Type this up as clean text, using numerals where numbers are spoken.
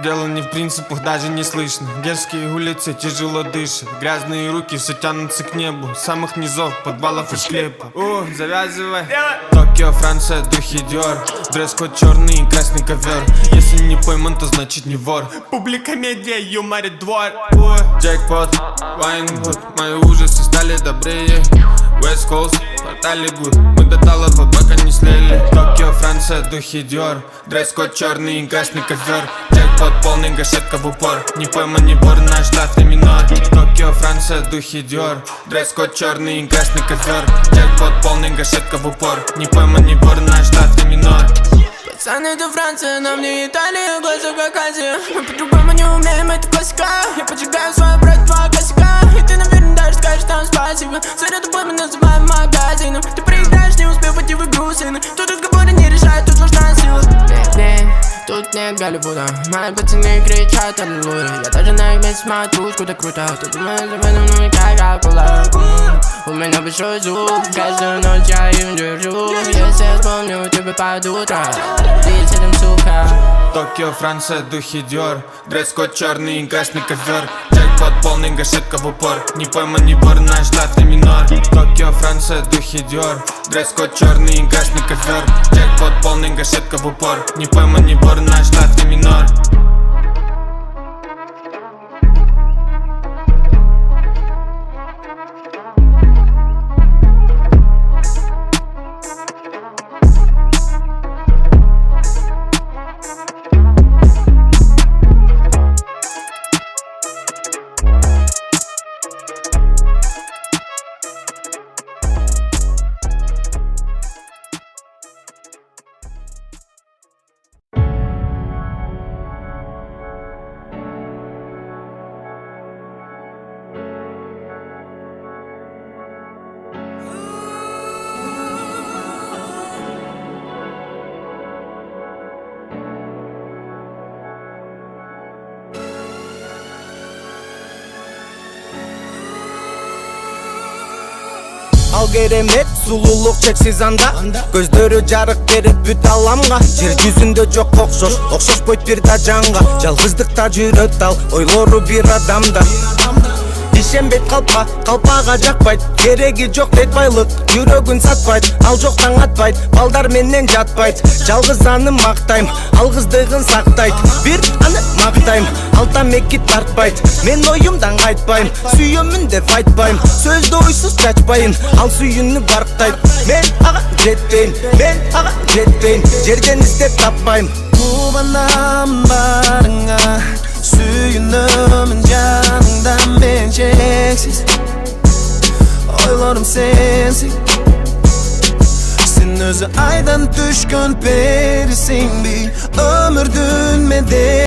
Дело не в принципах, даже не слышно. Дерзкие улицы тяжело дышат. Грязные руки все тянутся к небу. С самых низов, подвалов и склепа. Завязывай. Токио, Франция, духи Диор. Дресс-код черный и красный ковер. Если не пойман, то значит не вор. Публика, медиа, юморит двор. Джекпот, Вайнгуд. Мои ужасы стали добрее. West Coast, портали гуд. Мы до талого пока не слили. Токио, Франция, духи Диор. Дресс-код черный и красный ковер. Джекпот полный, гашетка в упор. Не пойман, не вор, наш штатный минор. Токио, Франция, духи Диор. Дресс-код черный и красный ковер. Джекпот полный, гашетка в упор. Не пойман, не вор, наш штатный минор. Пацаны, это Франция, нам не Италия, глаза как Азия. Мы по-другому не умеем, это классика. Я поджигаю свой брат, два косяка. И ты, наверное, даже скажешь там спасибо. Заря тобой мы называем магазином. Ты проиграешь, не успев войти в игру, сына. Тут разговоры не решают, тут важна сила. Тут нет Голливуда. Мои пацаны кричат аллилуйя. Я даже на их месте смотрю, куда круто. Ты думаешь об этом, ну и как акула. У меня большой зуб, каждую ночь я им держу. Если я вспомню тебя под утро, ты с этим сука. Токио, Франция, духи Диор. Дресс-код черный и красный ковер. Джекпот полный, гашетка в упор. Не пойман, не вор, наш штатный минор. Токио, Франция, духи Диор. Дресс-код черный и красный ковер. Джекпот полный, гашетка в упор. Не пойман, не вор, наш штатный минор. Ал керемет, сулуулук чексиз анда. Көздөрү жарык берип бүт аламга. Жер жүзүндө жок окшош, окшошпойт бир да жанга. Жалгыздыкта жүрөт ал, ойлору бир адамда. Ишенбейт калпка, калпага жакпайт. Кереги жок дейт байлык, жүрөгүн сатпайт. Ал жоктан атпайт, балдар менен жатпайт. Жалгыз аны мактайм, алгыздыгын сактайт. Бир аны мактайм, алта мекки тартпайт. Мен оюмдан кайтпайм, сүйөмүн деп айтпайм. Сөздү ойсуз чачпайын, ал сүйүүнү барктайт. Мен ага жетпейм, мен ага жетпейм. Жерден издеп таппайм. Кубанам барыңа, сүйүнөмүн жаныңда мен чексиз. Ойлорум сенсиң, сен өзү айдан түшкөн перисиңби, өмүрдүн медеси.